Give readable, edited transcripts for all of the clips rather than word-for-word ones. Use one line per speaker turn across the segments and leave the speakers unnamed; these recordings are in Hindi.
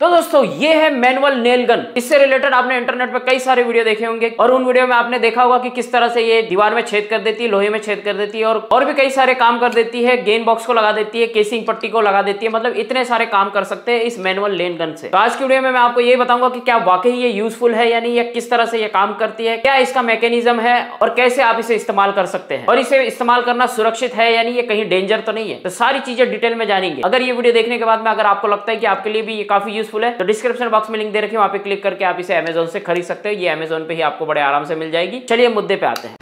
तो दोस्तों ये है मैनुअल नेल गन। इससे रिलेटेड आपने इंटरनेट पे कई सारे वीडियो देखे होंगे और उन वीडियो में आपने देखा होगा कि किस तरह से ये दीवार में छेद कर देती है, लोहे में छेद कर देती है और भी कई सारे काम कर देती है। गेन बॉक्स को लगा देती है, केसिंग पट्टी को लगा देती है, मतलब इतने सारे काम कर सकते हैं इस मैनुअल नेल गन से। तो आज की वीडियो में मैं आपको ये बताऊंगा कि क्या वाकई ये यूजफुल है या नहीं, या किस तरह से ये काम करती है, क्या इसका मैकेनिज्म है और कैसे आप इसे इस्तेमाल कर सकते हैं, और इसे इस्तेमाल करना सुरक्षित है या नहीं, ये कहीं डेंजर तो नहीं है। तो सारी चीजें डिटेल में जानेंगे। अगर ये वीडियो देखने के बाद में अगर आपको लगता है कि आपके लिए भी ये काफी यूजफुल है तो डिस्क्रिप्शन बॉक्स में लिंक दे रखी है, वहां पे क्लिक करके आप इसे अमेज़न से खरीद सकते हो। ये अमेज़न पे ही आपको बड़े आराम से मिल जाएगी। चलिए मुद्दे पे आते हैं।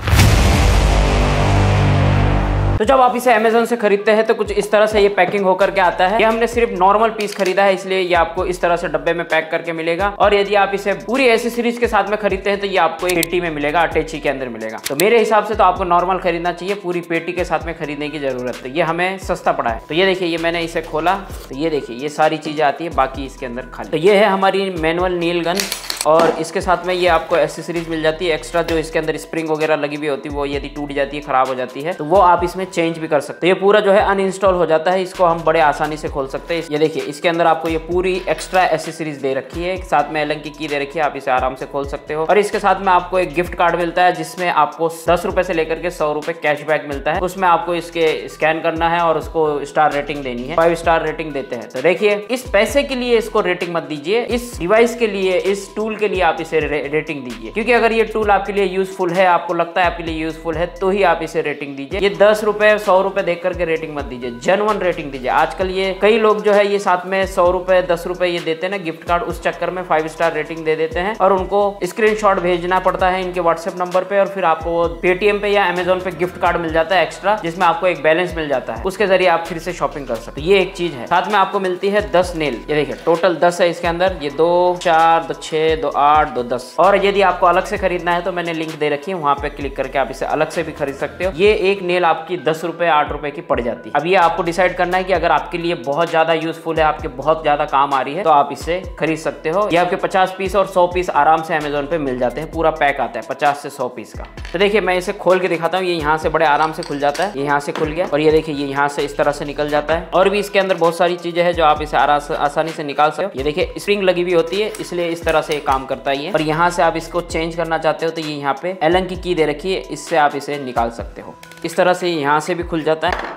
तो जब आप इसे अमेज़न से खरीदते हैं तो कुछ इस तरह से ये पैकिंग होकर के आता है। ये हमने सिर्फ नॉर्मल पीस खरीदा है, इसलिए ये आपको इस तरह से डब्बे में पैक करके मिलेगा। और यदि आप इसे पूरी एसेसरीज के साथ में खरीदते हैं तो ये आपको एक पेटी में मिलेगा, अटैची के अंदर मिलेगा। तो मेरे हिसाब से तो आपको नॉर्मल खरीदना चाहिए, पूरी पेटी के साथ में खरीदने की जरूरत है। ये हमें सस्ता पड़ा है। तो ये देखिए, ये मैंने इसे खोला तो ये देखिए ये सारी चीजें आती है, बाकी इसके अंदर खाली। तो ये है हमारी मैनुअल नेल गन और इसके साथ में ये आपको एसेसरीज मिल जाती है एक्स्ट्रा। जो इसके अंदर स्प्रिंग वगैरह लगी हुई होती है वो यदि टूट जाती है, खराब हो जाती है, तो वो आप इसमें चेंज भी कर सकते हैं। ये पूरा जो है अनइंस्टॉल हो जाता है, इसको हम बड़े आसानी से खोल सकते हैं। ये देखिए इसके अंदर आपको ये पूरी एक्स्ट्रा एसेसरीज दे रखी है, साथ में एलन की दे रखी है, आप इसे आराम से खोल सकते हो। और इसके साथ में आपको एक गिफ्ट कार्ड मिलता है जिसमें आपको 10 रुपए से लेकर के 100 रुपए कैशबैक मिलता है। उसमें आपको इसके स्कैन करना है और उसको स्टार रेटिंग देनी है। 5 स्टार रेटिंग देते हैं। तो देखिए इस पैसे के लिए इसको रेटिंग मत दीजिए, इस डिवाइस के लिए, इस टूल के लिए आप इसे रेटिंग दीजिए, क्योंकि अगर ये टूल आपके लिए यूजफुल है, आपको लगता है आपके लिए यूजफुल है, तो ही आप इसे रेटिंग दीजिए। ये 10 रुपए 100 रुपए देख करके रेटिंग मत दीजिए, जेन्युइन रेटिंग दीजिए। आजकल ये कई लोग जो है ये साथ में 100 रुपए 10 रुपए ये देते हैं ना गिफ्ट कार्ड, उस चक्कर में 5 स्टार रेटिंग दे देते हैं और उनको स्क्रीनशॉट भेजना पड़ता है इनके व्हाट्सएप नंबर पे, और फिर आपको पेटीएम पे या अमेज़न पे गिफ्ट कार्ड मिल जाता है एक्स्ट्रा, जिसमें आपको एक बैलेंस मिल जाता है, उसके जरिए आप फिर से शॉपिंग कर सकते हैं। ये एक चीज है। साथ में आपको मिलती है 10 नेल। ये देखिए टोटल 10 है इसके अंदर, ये 2 4 2 6 2 8 2 10। और यदि आपको अलग से खरीदना है तो मैंने लिंक दे रखी है, वहां पे क्लिक करके आप इसे अलग से भी खरीद सकते हो। ये एक नेल आपकी 10 रुपए 8 रुपए की पड़ जाती है। अब ये आपको डिसाइड करना है कि अगर आपके लिए बहुत ज्यादा यूजफुल है, आपके बहुत ज्यादा काम आ रही है, तो आप इसे खरीद सकते हो। ये आपके 50 पीस और 100 पीस आराम से अमेज़न पे मिल जाते हैं, पूरा पैक आता है 50 से 100 पीस का। तो देखिए मैं इसे खोल के दिखाता हूँ। ये यहाँ से बड़े आराम से खुल जाता है, ये यहाँ से खुल गया और ये देखिए ये यहाँ से इस तरह से निकल जाता है। और भी इसके अंदर बहुत सारी चीजें हैं जो आप इसे आसानी से निकाल सकते हो। ये देखिए स्प्रिंग लगी हुई होती है, इसलिए इस तरह से काम करता है। और यहाँ से आप इसको चेंज करना चाहते हो तो ये यहाँ पे एलन की दे रखी है, इससे आप इसे निकाल सकते हो। इस तरह से यहाँ से भी खुल जाता है,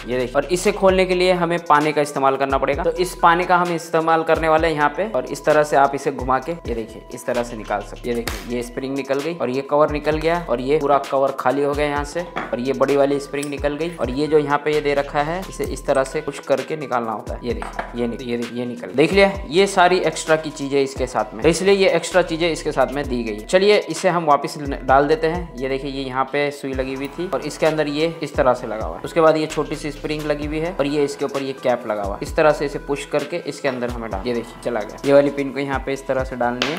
ये देखिए। और इसे खोलने के लिए हमें पानी का इस्तेमाल करना पड़ेगा, तो इस पानी का हम इस्तेमाल करने वाले हैं यहाँ पे। और इस तरह से आप इसे घुमा के ये देखिए इस तरह से निकाल सकते। ये देखिए ये स्प्रिंग निकल गई और ये कवर निकल गया और ये पूरा कवर खाली हो गया यहाँ से, और ये बड़ी वाली स्प्रिंग निकल गई। और ये जो यहाँ पे ये दे रखा है, इसे इस तरह से कुछ करके निकालना होता है। ये देखिए ये निकल, देख लिया। ये सारी एक्स्ट्रा की चीजें इसके साथ में, इसलिए ये एक्स्ट्रा चीजें इसके साथ में दी गई। चलिए इसे हम वापस डाल देते हैं। ये देखिए ये यहाँ पे सुई लगी हुई थी और इसके अंदर ये इस तरह से लगा हुआ है। उसके बाद ये छोटी सी स्प्रिंग लगी हुई है और ये इसके ऊपर ये कैप लगा हुआ है। इस तरह से इसे पुश करके इसके अंदर हमें डाल, ये देखिए चला गया। ये वाली पिन को यहाँ पे इस तरह से डालनी है,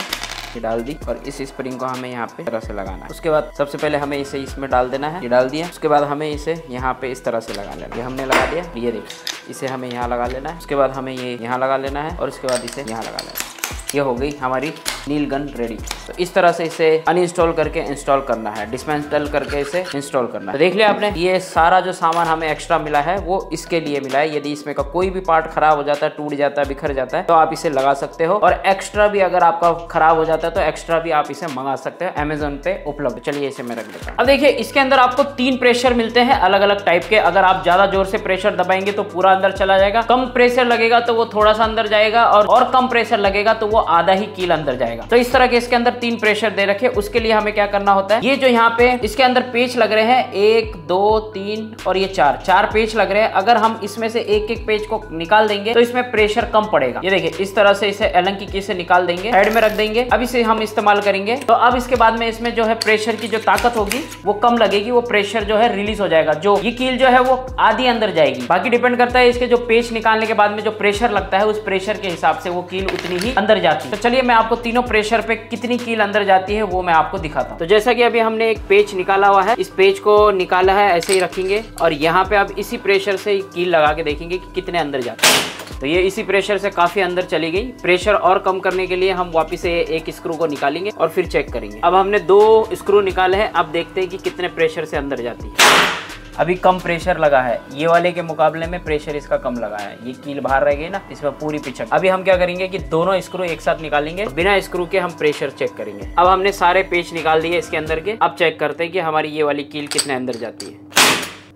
ये डाल दी। और इस स्प्रिंग को हमें यहाँ पे तरह से लगाना है। उसके बाद सबसे पहले हमें इसे इसमें डाल देना है, ये डाल दिया। उसके बाद हमें इसे यहाँ पे इस तरह से लगा लेना, ये हमने लगा दिया। ये देखिए इसे हमें यहाँ लगा लेना है। उसके बाद हमें ये यहाँ लगा लेना है और उसके बाद इसे यहाँ लगा लेना है। ये हो गई हमारी नील गन रेडी। तो इस तरह से इसे अनइंस्टॉल करके इंस्टॉल करना है, डिसमेंटल करके इसे इंस्टॉल करना है। तो देख लिया आपने, ये सारा जो सामान हमें एक्स्ट्रा मिला है वो इसके लिए मिला है। यदि इसमें का कोई भी पार्ट खराब हो जाता है, टूट जाता है, बिखर जाता है, तो आप इसे लगा सकते हो। और एक्स्ट्रा भी अगर आपका खराब हो जाता है तो एक्स्ट्रा भी आप इसे मंगा सकते हो, अमेज़न पे उपलब्ध। चलिए इसे मैं रख देता हूं। अब देखिए इसके अंदर आपको 3 प्रेशर मिलते हैं अलग अलग टाइप के। अगर आप ज्यादा जोर से प्रेशर दबाएंगे तो पूरा अंदर चला जाएगा, कम प्रेशर लगेगा तो वो थोड़ा सा अंदर जाएगा, और कम प्रेशर लगेगा तो वो आधा ही कील अंदर जाएगा। तो इस तरह के इसके अंदर 3 प्रेशर दे रखे। उसके लिए हमें क्या करना होता है, ये जो यहाँ पे इसके अंदर पेच लग रहे हैं 1 2 3 और ये 4 पेच लग रहे हैं। अगर हम इसमें से एक पेच को निकाल देंगे तो इसमें प्रेशर कम पड़ेगा। ये देखिए इस तरह से इसे एलन की से निकाल देंगे, साइड में रख देंगे। अब इसे हम इस्तेमाल करेंगे तो अब इसके बाद में इसमें जो है प्रेशर की जो ताकत होगी वो कम लगेगी, वो प्रेशर जो है रिलीज हो जाएगा। जो ये कील जो है वो आधी अंदर जाएगी, बाकी डिपेंड करता है इसके जो पेच निकालने के बाद में जो प्रेशर लगता है उस प्रेशर के हिसाब से वो कील उतनी ही अंदर जाती है। तो चलिए मैं आपको तीनों प्रेशर पे कितनी कील अंदर जाती है वो मैं आपको दिखाता हूँ। तो जैसा कि अभी हमने एक पेच निकाला हुआ है, इस पेच को निकाला है, ऐसे ही रखेंगे और यहाँ पे अब इसी प्रेशर से कील लगा के देखेंगे कि कितने अंदर जाते हैं। तो ये इसी प्रेशर से काफी अंदर चली गई। प्रेशर और कम करने के लिए हम वापस से एक स्क्रू को निकालेंगे और फिर चेक करेंगे। अब हमने 2 स्क्रू निकाले हैं, अब देखते हैं कि कितने प्रेशर से अंदर जाती है। अभी कम प्रेशर लगा है, ये वाले के मुकाबले में प्रेशर इसका कम लगा है। ये कील बाहर रह गई ना, इसमें पूरी पिचक। अभी हम क्या करेंगे कि दोनों स्क्रू एक साथ निकालेंगे, बिना स्क्रू के हम प्रेशर चेक करेंगे। अब हमने सारे पेच निकाल दिए इसके अंदर के। अब चेक करते हैं कि हमारी ये वाली कील कितने अंदर जाती है।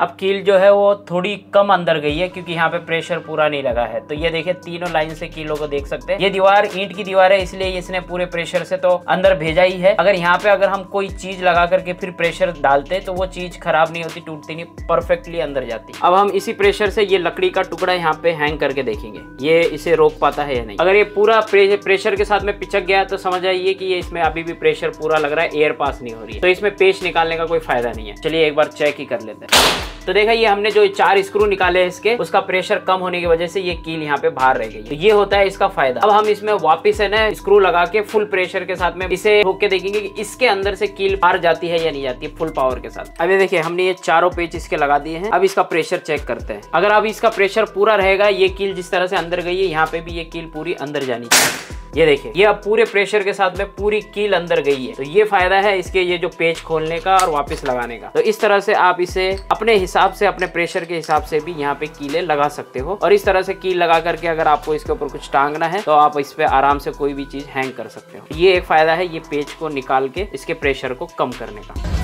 अब कील जो है वो थोड़ी कम अंदर गई है क्योंकि यहाँ पे प्रेशर पूरा नहीं लगा है। तो ये देखिए तीनों लाइन से कीलों को देख सकते हैं। ये दीवार ईंट की दीवार है, इसलिए इसने पूरे प्रेशर से तो अंदर भेजा ही है। अगर यहाँ पे अगर हम कोई चीज लगा करके फिर प्रेशर डालते तो वो चीज खराब नहीं होती, टूटती नहीं, परफेक्टली अंदर जाती। अब हम इसी प्रेशर से ये लकड़ी का टुकड़ा यहाँ पे हैंग करके देखेंगे ये इसे रोक पाता है या नहीं। अगर ये पूरा प्रेशर के साथ में पिचक गया तो समझ आइए कि ये इसमें अभी भी प्रेशर पूरा लग रहा है, एयर पास नहीं हो रही है, तो इसमें पेच निकालने का कोई फायदा नहीं है। चलिए एक बार चेक ही कर लेते हैं। तो देखा ये हमने जो 4 स्क्रू निकाले हैं इसके, उसका प्रेशर कम होने की वजह से ये कील यहाँ पे बाहर रह गई। तो ये होता है इसका फायदा। अब हम इसमें वापस है ना स्क्रू लगा के फुल प्रेशर के साथ में इसे ठोक के देखेंगे कि इसके अंदर से कील बाहर जाती है या नहीं जाती है फुल पावर के साथ। अब ये देखिए हमने ये चारों पेच इसके लगा दिए हैं। अब इसका प्रेशर चेक करते हैं। अगर अब इसका प्रेशर पूरा रहेगा, ये कील जिस तरह से अंदर गई है यहाँ पे भी ये कील पूरी अंदर जानी चाहिए। ये देखिए ये अब पूरे प्रेशर के साथ में पूरी कील अंदर गई है। तो ये फायदा है इसके ये जो पेच खोलने का और वापस लगाने का। तो इस तरह से आप इसे अपने हिसाब से, अपने प्रेशर के हिसाब से भी यहाँ पे कीलें लगा सकते हो। और इस तरह से कील लगा करके अगर आपको इसके ऊपर कुछ टांगना है तो आप इस पे आराम से कोई भी चीज हैंग कर सकते हो। ये एक फायदा है ये पेच को निकाल के इसके प्रेशर को कम करने का।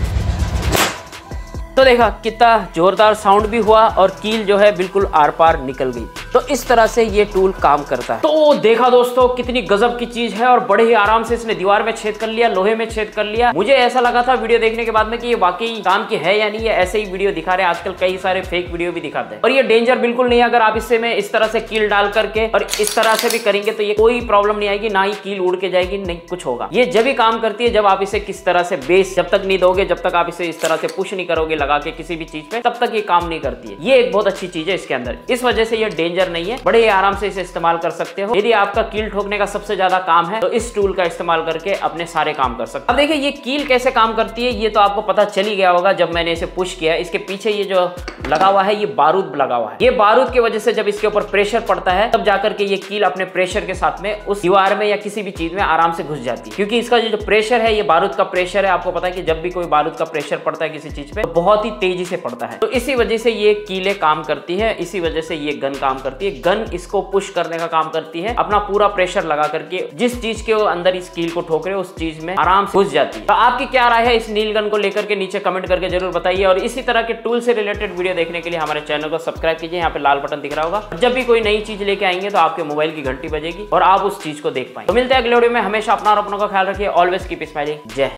तो देखा कितना जोरदार साउंड भी हुआ और कील जो है बिल्कुल आर पार निकल गई। तो इस तरह से ये टूल काम करता है। तो देखा दोस्तों कितनी गजब की चीज है और बड़े ही आराम से इसने दीवार में छेद कर लिया, लोहे में छेद कर लिया। मुझे ऐसा लगा था वीडियो देखने के बाद में कि ये वाकई काम की है या नहीं है। ऐसे ही वीडियो दिखा रहे हैं आजकल, कई सारे फेक वीडियो भी दिखाते हैं। और ये डेंजर बिल्कुल नहीं है। अगर आप इससे में इस तरह से कील डाल करके और इस तरह से भी करेंगे तो ये कोई प्रॉब्लम नहीं आएगी, ना ही कील उड़ के जाएगी, नहीं कुछ होगा। ये जब भी काम करती है जब आप इसे किस तरह से बेस जब तक नहीं दोगे, जब तक आप इसे इस तरह से पुश नहीं करोगे लगा के किसी भी चीज पे, तब तक ये काम नहीं करती है। ये एक बहुत अच्छी चीज है इसके अंदर, इस वजह से ये डेंजर नहीं है। बड़े आराम से इसे इस्तेमाल कर सकते हो। यदि आपका कील ठोकने का सबसे ज्यादा काम है तो इस टूल का इस्तेमाल करके अपने सारे काम कर सकते हो। अब देखिए ये कील कैसे काम करती है ये तो आपको पता चल ही गया होगा जब मैंने इसे पुश किया। इसके पीछे ये जो लगा हुआ है ये बारूद लगा हुआ है। ये बारूद की वजह से जब इसके ऊपर प्रेशर पड़ता है तब जाकर के ये कील अपने प्रेशर के साथ में उस दीवार में या किसी भी चीज में आराम से घुस जाती है। क्योंकि इसका जो प्रेशर है ये बारूद का प्रेशर है। आपको पता है कि जब भी कोई बारूद का प्रेशर पड़ता है किसी चीज पे तो बहुत ही तेजी से पड़ता है। तो इसी वजह से ये कीलें काम करती है, इसी वजह से ये गन काम करती है। गन इसको पुश करने का काम करती है, अपना पूरा प्रेशर लगा करके जिस चीज के अंदर इस कील को ठोक रहे हो उस चीज में आराम से घुस जाती है। तो आपकी क्या राय है इस नील गन को लेकर के नीचे कमेंट करके जरूर बताइए। और इसी तरह के टूल से रिलेटेड वीडियो देखने के लिए हमारे चैनल को सब्सक्राइब कीजिए, यहाँ पे लाल बटन दिख रहा होगा। जब भी कोई नई चीज लेके आएंगे तो आपके मोबाइल की घंटी बजेगी और आप उस चीज को देख पाएंगे। तो मिलते हैं अगले वीडियो में। हमेशा अपना और अपनों का ख्याल रखिए। Always keep smiling. जय